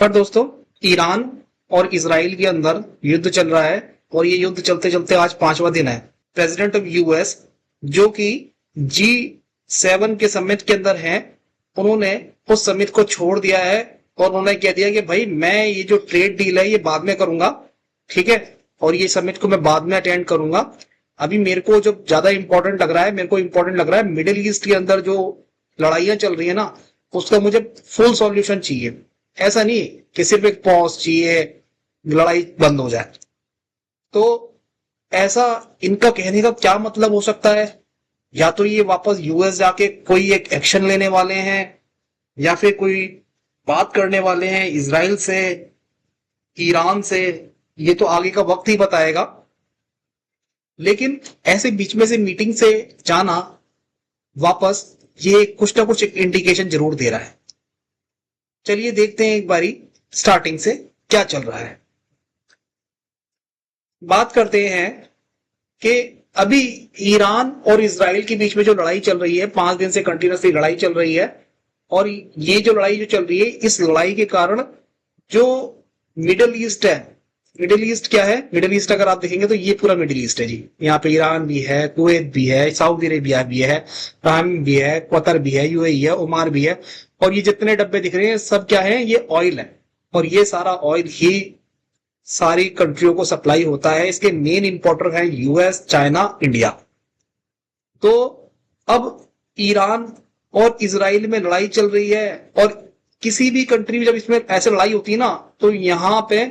पर दोस्तों, ईरान और इसराइल के अंदर युद्ध चल रहा है और ये युद्ध चलते चलते आज पांचवा दिन है। प्रेसिडेंट ऑफ यूएस, जो कि G7 के समिट के अंदर हैं, उन्होंने उस समिट को छोड़ दिया है और उन्होंने कह दिया कि भाई मैं ये जो ट्रेड डील है ये बाद में करूंगा, ठीक है, और ये समिट को मैं बाद में अटेंड करूंगा। अभी मेरे को जो ज्यादा इंपॉर्टेंट लग रहा है, मेरे को इंपॉर्टेंट लग रहा है मिडिल ईस्ट के अंदर जो लड़ाइयां चल रही है ना, उसका मुझे फुल सॉल्यूशन चाहिए। ऐसा नहीं कि सिर्फ एक पॉज चाहिए, लड़ाई बंद हो जाए। तो ऐसा इनका कहने का क्या मतलब हो सकता है? या तो ये वापस यूएस जाके कोई एक एक्शन लेने वाले हैं, या फिर कोई बात करने वाले हैं इसराइल से, ईरान से। ये तो आगे का वक्त ही बताएगा। लेकिन ऐसे बीच में से मीटिंग से जाना वापस, ये कुछ ना कुछ एक इंडिकेशन जरूर दे रहा है। चलिए देखते हैं एक बारी स्टार्टिंग से क्या चल रहा है। बात करते हैं कि अभी ईरान और इसराइल के बीच में जो लड़ाई चल रही है, 5 दिन से कंटिन्यूसली लड़ाई चल रही है। और ये जो लड़ाई जो चल रही है, इस लड़ाई के कारण जो मिडल ईस्ट है, मिडिल ईस्ट क्या है? मिडिल ईस्ट अगर आप देखेंगे तो ये पूरा मिडिल ईस्ट है जी। यहाँ पे ईरान भी है, कुवैत भी है, सऊदी अरेबिया भी है, बहरीन भी है, कतर भी है, यूएई है, ओमान भी है। और ये जितने डब्बे दिख रहे हैं सब क्या है? ये ऑयल है। और ये सारा ऑयल ही सारी कंट्रियों को सप्लाई होता है। इसके मेन इंपोर्टर हैं यूएस, चाइना, इंडिया। तो अब ईरान और इसराइल में लड़ाई चल रही है, और किसी भी कंट्री में जब इसमें ऐसे लड़ाई होती है ना, तो यहां पे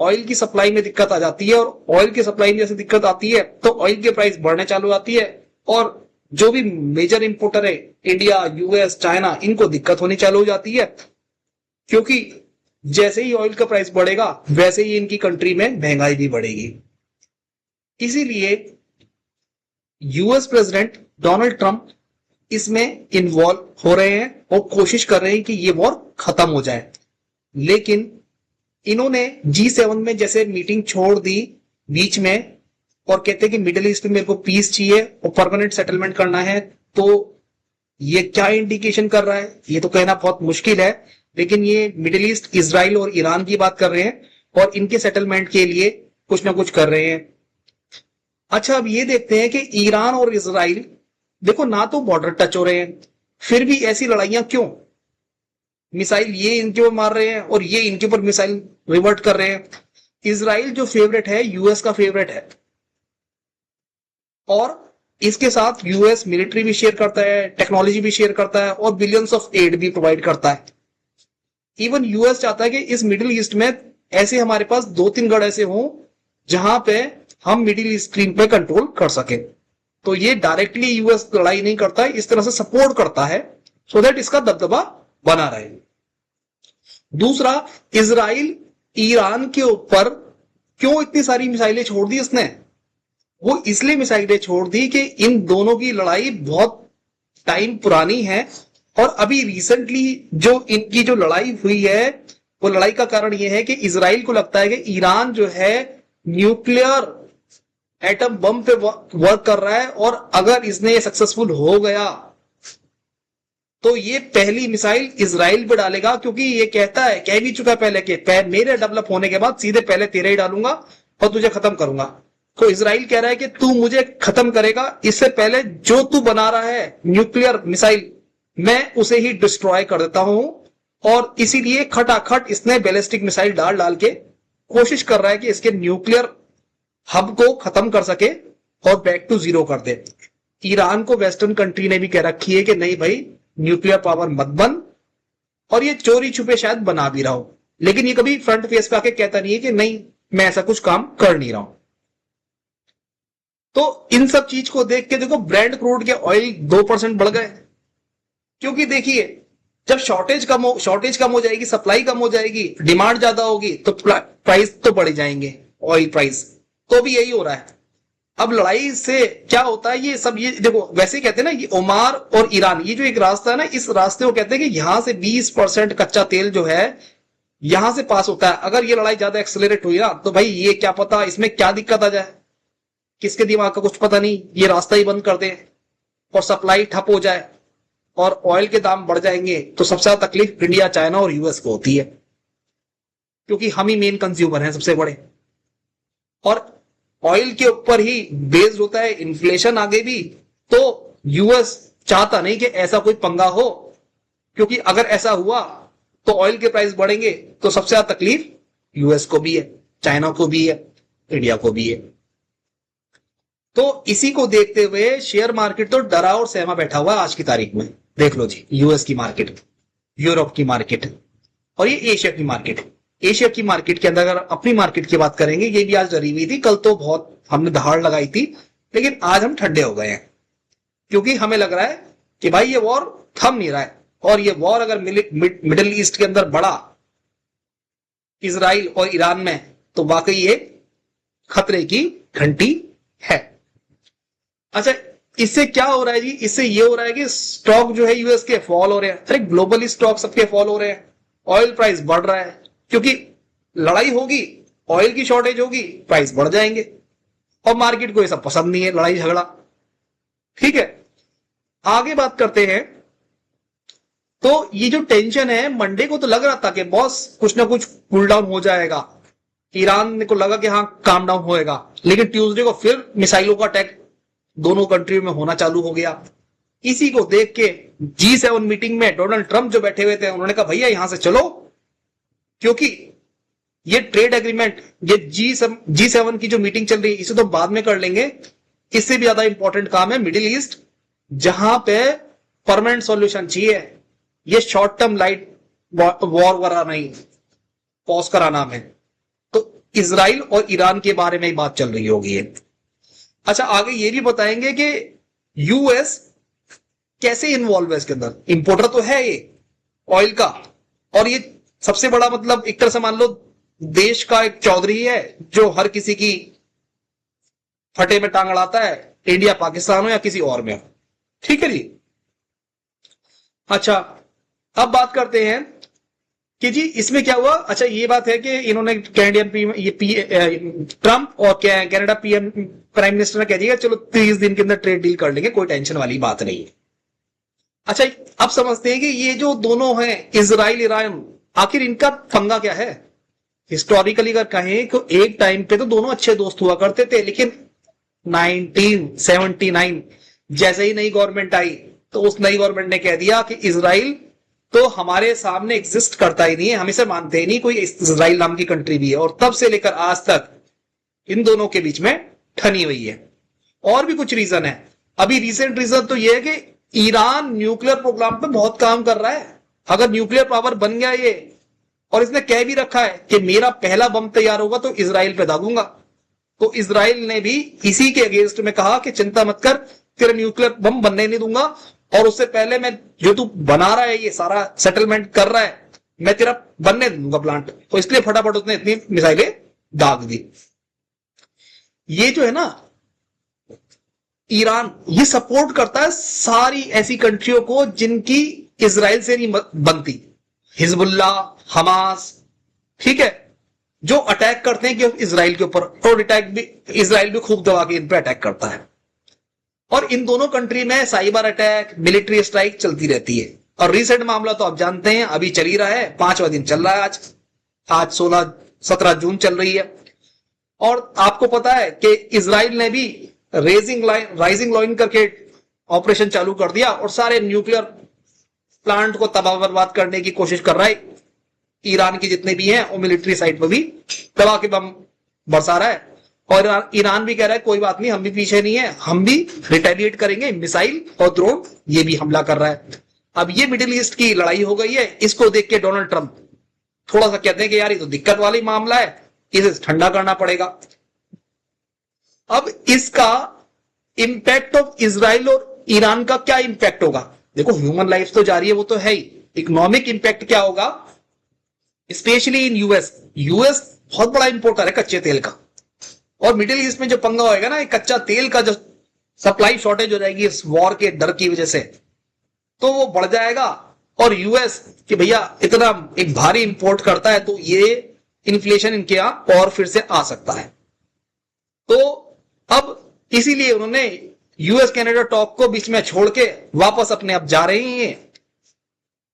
ऑयल की सप्लाई में दिक्कत आ जाती है। और ऑयल की सप्लाई में जैसे दिक्कत आती है तो ऑयल की प्राइस बढ़ने चालू आती है। और जो भी मेजर इंपोर्टर है, इंडिया, यूएस, चाइना, इनको दिक्कत होनी चालू हो जाती है। क्योंकि जैसे ही ऑयल का प्राइस बढ़ेगा वैसे ही इनकी कंट्री में महंगाई भी बढ़ेगी। इसीलिए यूएस प्रेसिडेंट डोनाल्ड ट्रंप इसमें इन्वॉल्व हो रहे हैं और कोशिश कर रहे हैं कि ये वॉर खत्म हो जाए। लेकिन इन्होंने G7 में जैसे मीटिंग छोड़ दी बीच में, और कहते हैं कि मिडिल ईस्ट में मेरे को पीस चाहिए और परमानेंट सेटलमेंट करना है। तो ये क्या इंडिकेशन कर रहा है ये तो कहना बहुत मुश्किल है। लेकिन ये मिडिल ईस्ट, इसराइल और ईरान की बात कर रहे हैं और इनके सेटलमेंट के लिए कुछ ना कुछ कर रहे हैं। अच्छा, अब ये देखते हैं कि ईरान और इसराइल, देखो ना तो बॉर्डर टच हो रहे हैं, फिर भी ऐसी लड़ाइयां क्यों? मिसाइल ये इनके ऊपर मार रहे हैं और ये इनके ऊपर मिसाइल रिवर्ट कर रहे हैं। इसराइल जो फेवरेट है, यूएस का फेवरेट है, और इसके साथ यूएस मिलिट्री भी शेयर करता है, टेक्नोलॉजी भी शेयर करता है और बिलियंस ऑफ एड भी प्रोवाइड करता है। इवन यूएस चाहता है कि इस मिडिल ईस्ट में ऐसे हमारे पास 2-3 गढ़ ऐसे हों जहां पे हम मिडिल ईस्ट स्क्रीन पे कंट्रोल कर सके। तो ये डायरेक्टली यूएस लड़ाई नहीं करता है, इस तरह से सपोर्ट करता है सो दैट इसका दबदबा बना रहे। दूसरा, इसराइल ईरान के ऊपर क्यों इतनी सारी मिसाइलें छोड़ दी इसने? वो इसलिए मिसाइलें छोड़ दी कि इन दोनों की लड़ाई बहुत टाइम पुरानी है। और अभी रिसेंटली जो इनकी जो लड़ाई हुई है, वो लड़ाई का कारण यह है कि इसराइल को लगता है कि ईरान जो है न्यूक्लियर एटम बम पे वर्क कर रहा है, और अगर इसने ये सक्सेसफुल हो गया तो ये पहली मिसाइल इसराइल पे डालेगा। क्योंकि ये कहता है, कह भी चुका है पहले कि मेरे डेवलप होने के बाद सीधे पहले तेरे ही डालूंगा और तुझे खत्म करूंगा। तो इसराइल कह रहा है कि तू मुझे खत्म करेगा, इससे पहले जो तू बना रहा है न्यूक्लियर मिसाइल, मैं उसे ही डिस्ट्रॉय कर देता हूं। और इसीलिए खटाखट इसने बैलिस्टिक मिसाइल डाल डाल के कोशिश कर रहा है कि इसके न्यूक्लियर हब को खत्म कर सके और बैक टू जीरो कर दे। ईरान को वेस्टर्न कंट्री ने भी कह रखी है कि नहीं भाई, न्यूक्लियर पावर मत बन। और ये चोरी छुपे शायद बना भी रहा हो, लेकिन ये कभी फ्रंट फेस पे आके कहता नहीं है कि नहीं मैं ऐसा कुछ काम कर नहीं रहा हूं। तो इन सब चीज को देख के देखो, ब्रेंट क्रूड के ऑयल 2% बढ़ गए। क्योंकि देखिए, जब शॉर्टेज कम हो जाएगी, सप्लाई कम हो जाएगी, डिमांड ज्यादा होगी, तो प्राइस तो बढ़ जाएंगे, ऑयल प्राइस। तो भी यही हो रहा है। अब लड़ाई से क्या होता है, ये सब ये देखो, वैसे कहते हैं ना, ये ओमान और ईरान, ये जो एक रास्ता है ना, इस रास्ते को कहते हैं कि यहां से 20% कच्चा तेल जो है यहां से पास होता है। अगर ये लड़ाई ज्यादा एक्सेलरेट हुई ना, तो भाई ये क्या पता इसमें क्या दिक्कत आ जाए, किसके दिमाग का कुछ पता नहीं, ये रास्ता ही बंद कर दे और सप्लाई ठप हो जाए और ऑयल के दाम बढ़ जाएंगे। तो सबसे ज्यादा तकलीफ इंडिया, चाइना और यूएस को होती है। क्योंकि हम ही मेन कंज्यूमर हैं सबसे बड़े, और ऑयल के ऊपर ही बेस्ड होता है इन्फ्लेशन आगे भी। तो यूएस चाहता नहीं कि ऐसा कोई पंगा हो, क्योंकि अगर ऐसा हुआ तो ऑयल के प्राइस बढ़ेंगे तो सबसे ज्यादा तकलीफ यूएस को भी है, चाइना को भी है, इंडिया को भी है। तो इसी को देखते हुए शेयर मार्केट तो डरा और सहमा बैठा हुआ है आज की तारीख में। देख लो जी, यूएस की मार्केट, यूरोप की मार्केट, और ये एशिया की मार्केट। एशिया की मार्केट के अंदर अगर अपनी मार्केट की बात करेंगे, ये भी आज डरी हुई थी। कल तो बहुत हमने दहाड़ लगाई थी, लेकिन आज हम ठंडे हो गए हैं, क्योंकि हमें लग रहा है कि भाई ये वॉर थम नहीं रहा है, और ये वॉर अगर मिडिल ईस्ट के अंदर बढ़ा, इजराइल और ईरान में, तो वाकई ये खतरे की घंटी है। अच्छा, इससे क्या हो रहा है जी? इससे ये हो रहा है कि स्टॉक जो है यूएस के फॉल हो रहे हैं। अरे ग्लोबली स्टॉक सबके फॉल हो रहे हैं, ऑयल प्राइस बढ़ रहा है, क्योंकि लड़ाई होगी, ऑयल की शॉर्टेज होगी, प्राइस बढ़ जाएंगे, और मार्केट को ये सब पसंद नहीं है, लड़ाई झगड़ा। ठीक है, आगे बात करते हैं। तो ये जो टेंशन है, मंडे को तो लग रहा था कि बॉस कुछ ना कुछ कूल डाउन हो जाएगा, ईरान को लगा कि हाँ काम डाउन होएगा, लेकिन ट्यूसडे को फिर मिसाइलों का अटैक दोनों कंट्री में होना चालू हो गया। इसी को देख के G7 मीटिंग में डोनाल्ड ट्रंप जो बैठे हुए थे, उन्होंने कहा भैया यहां से चलो, क्योंकि ये ट्रेड एग्रीमेंट, ये G7 की जो मीटिंग चल रही है, इसे तो बाद में कर लेंगे। इससे भी ज्यादा इंपॉर्टेंट काम है मिडिल ईस्ट, जहां पे परमानेंट सॉल्यूशन चाहिए। ये शॉर्ट टर्म लाइट वॉर वगैरह नहीं, पॉज कराना है। तो इजराइल और ईरान के बारे में ही बात चल रही होगी ये। अच्छा, आगे ये भी बताएंगे कि यूएस कैसे इन्वॉल्व है इसके अंदर। इंपोर्टर तो है ये ऑयल का, और ये सबसे बड़ा, मतलब एक तरह से मान लो देश का एक चौधरी है जो हर किसी की फटे में टांग अड़ाता है, इंडिया पाकिस्तान हो या किसी और में हो। ठीक है जी। अच्छा, अब बात करते हैं कि जी इसमें क्या हुआ। अच्छा, ये बात है कि इन्होंने कैनेडियन ट्रंप और कनाडा पीएम प्राइम मिनिस्टर ने कह दिया चलो 30 दिन के अंदर ट्रेड डील कर लेंगे, कोई टेंशन वाली बात नहीं है। अच्छा, अब समझते हैं कि ये जो दोनों हैं, इजराइल ईरान, आखिर इनका पंगा क्या है। हिस्टोरिकली अगर कहें तो एक टाइम पे तो दोनों अच्छे दोस्त हुआ करते थे, लेकिन 1979 जैसे ही नई गवर्नमेंट आई, तो उस नई गवर्नमेंट ने कह दिया कि इजराइल तो हमारे सामने एग्जिस्ट करता ही नहीं है, हम इसे मानते ही नहीं, कोई इजराइल नाम की कंट्री भी है। और तब से लेकर आज तक इन दोनों के बीच में ठनी हुई है। और भी कुछ रीजन है। अभी रिसेंट रीजन तो यह है कि ईरान न्यूक्लियर प्रोग्राम पे बहुत काम कर रहा है। अगर न्यूक्लियर पावर बन गया ये, और इसने कह भी रखा है कि मेरा पहला बम तैयार होगा तो इजराइल पे दागूंगा, तो इजराइल ने भी इसी के अगेंस्ट में कहा कि चिंता मत कर, तेरा न्यूक्लियर बम बनने नहीं दूंगा, और उससे पहले मैं जो तू बना रहा है, ये सारा सेटलमेंट कर रहा है, मैं तेरा बनने दूंगा प्लांट। तो इसलिए फटाफट उसने इतनी मिसाइलें दाग दी। ये जो है ना ईरान, ये सपोर्ट करता है सारी ऐसी कंट्रियों को जिनकी इजराइल से नहीं बनती, हिजबुल्ला, हमास, ठीक है, जो अटैक करते हैं कि इजराइल के ऊपर, और अटैक भी इजराइल भी खूब दबा के इन पे अटैक करता है। और इन दोनों कंट्री में साइबर अटैक, मिलिट्री स्ट्राइक चलती रहती है। और रिसेंट मामला तो आप जानते हैं, अभी चल ही रहा है, 5वां दिन चल रहा है आज 17 जून चल रही है। और आपको पता है कि इजराइल ने भी राइजिंग लाइन करके ऑपरेशन चालू कर दिया, और सारे न्यूक्लियर प्लांट को तबाह बर्बाद करने की कोशिश कर रहा है। ईरान की जितने भी हैं वो मिलिट्री साइट पर भी दबा के बम बरसा रहा है, और ईरान भी कह रहा है कोई बात नहीं, हम भी पीछे नहीं है, हम भी रिटेलिएट करेंगे, मिसाइल और ड्रोन ये भी हमला कर रहा है। अब ये मिडिल ईस्ट की लड़ाई हो गई है, इसको देख के डोनाल्ड ट्रंप थोड़ा सा कहते हैं कि यार ये तो दिक्कत वाली मामला है, इसे ठंडा करना पड़ेगा। अब इसका इंपैक्ट ऑफ इजराइल और ईरान का क्या इंपैक्ट होगा? देखो, ह्यूमन लाइफ तो जा रही है, वो तो है ही। इकोनॉमिक इंपैक्ट क्या होगा, स्पेशली इन यूएस बहुत बड़ा इंपोर्टर है कच्चे तेल का, और मिडिल ईस्ट में जो पंगा होएगा ना, कच्चा तेल का जो सप्लाई शॉर्टेज हो जाएगी इस वॉर के डर की वजह से, तो वो बढ़ जाएगा। और यूएस कि भैया इतना एक भारी इंपोर्ट करता है, तो ये इन्फ्लेशन इनके यहां और फिर से आ सकता है। तो अब इसीलिए उन्होंने यूएस कनाडा टॉक को बीच में छोड़ के वापस अपने अब जा रहे हैं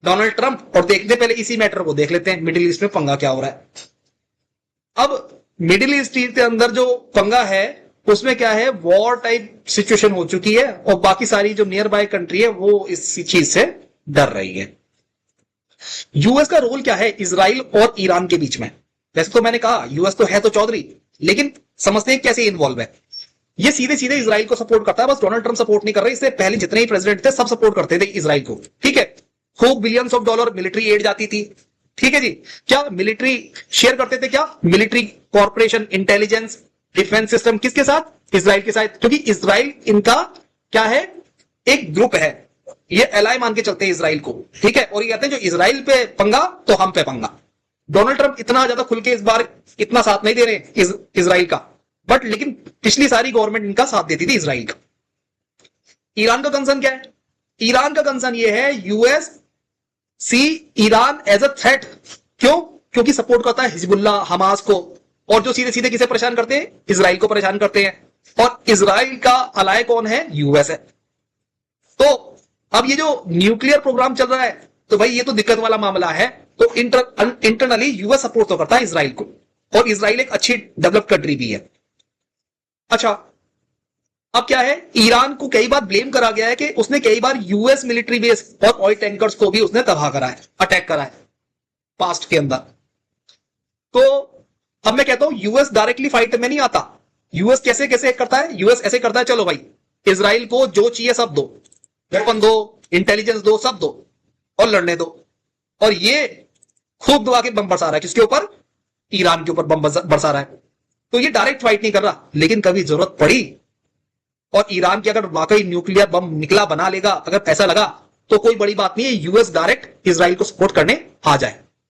डोनाल्ड ट्रंप। और देखते पहले इसी मैटर को देख लेते हैं, मिडिल ईस्ट में पंगा क्या हो रहा है। अब मिडिल ईस्ट के अंदर जो पंगा है उसमें क्या है, वॉर टाइप सिचुएशन हो चुकी है और बाकी सारी जो नियर बाय कंट्री है वो इस चीज से डर रही है। यूएस का रोल क्या है इजराइल और ईरान के बीच में? वैसे तो मैंने कहा यूएस तो है तो चौधरी, लेकिन समझते हैं कैसे इन्वॉल्व है। ये सीधे सीधे इजराइल को सपोर्ट करता है, बस डोनाल्ड ट्रंप सपोर्ट नहीं कर रहे। इससे पहले जितने ही प्रेसिडेंट थे सब सपोर्ट करते थे इजराइल को, ठीक है। खूब billions of dollar military add जाती थी, ठीक है जी। क्या मिलिट्री शेयर करते थे? क्या military corporation, intelligence, defence system किसके साथ? इजराइल के साथ, क्योंकि इजराइल इनका क्या है, एक ग्रुप है, ये एलाई मान के चलते हैं इजराइल को, ठीक है। और ये कहते हैं जो इजराइल पे पंगा तो हम पे पंगा। डोनाल्ड ट्रंप इतना ज्यादा खुल के इस बार इतना साथ नहीं दे रहे इजराइल का, बट लेकिन पिछली सारी गवर्नमेंट इनका साथ देती थी इजराइल का। ईरान का कंसर्न क्या है? ईरान का कंसर्न ये है US see Iran as a threat. क्यों? क्योंकि सपोर्ट करता है हिजबुल्ला, हमास को, और जो सीधे सीधे किसे परेशान करते हैं? इजराइल को परेशान करते हैं। और इजराइल का अलाय कौन है? यूएस है। तो अब ये जो न्यूक्लियर प्रोग्राम चल रहा है तो भाई ये तो दिक्कत वाला मामला है। तो इंटरनली यूएस सपोर्ट तो करता है इजराइल को, और इजराइल एक अच्छी डेवलप कंट्री भी है। अच्छा, अब क्या है, ईरान को कई बार ब्लेम करा गया है कि उसने कई बार यूएस मिलिट्री बेस और ऑयल टैंकर्स को भी उसने तबाह करा है, अटैक करा है पास्ट के अंदर। तो अब मैं कहता हूं यूएस डायरेक्टली फाइट में नहीं आता। यूएस कैसे कैसे करता है? यूएस ऐसे करता है, चलो भाई इजराइल को जो चाहिए सब दो, वेपन दो, इंटेलिजेंस दो, सब दो और लड़ने दो। और ये खूब दबा के बम बरसा रहा है, किसके ऊपर? ईरान के ऊपर बम बरसा रहा है। तो ये डायरेक्ट फाइट नहीं कर रहा, लेकिन कभी जरूरत पड़ी और ईरान की अगर वाकई न्यूक्लियर बम निकला, बना लेगा, अगर पैसा लगा, तो कोई बड़ी बात नहीं है, यूएस डायरेक्ट इजराइल को सपोर्ट करने आ जाए।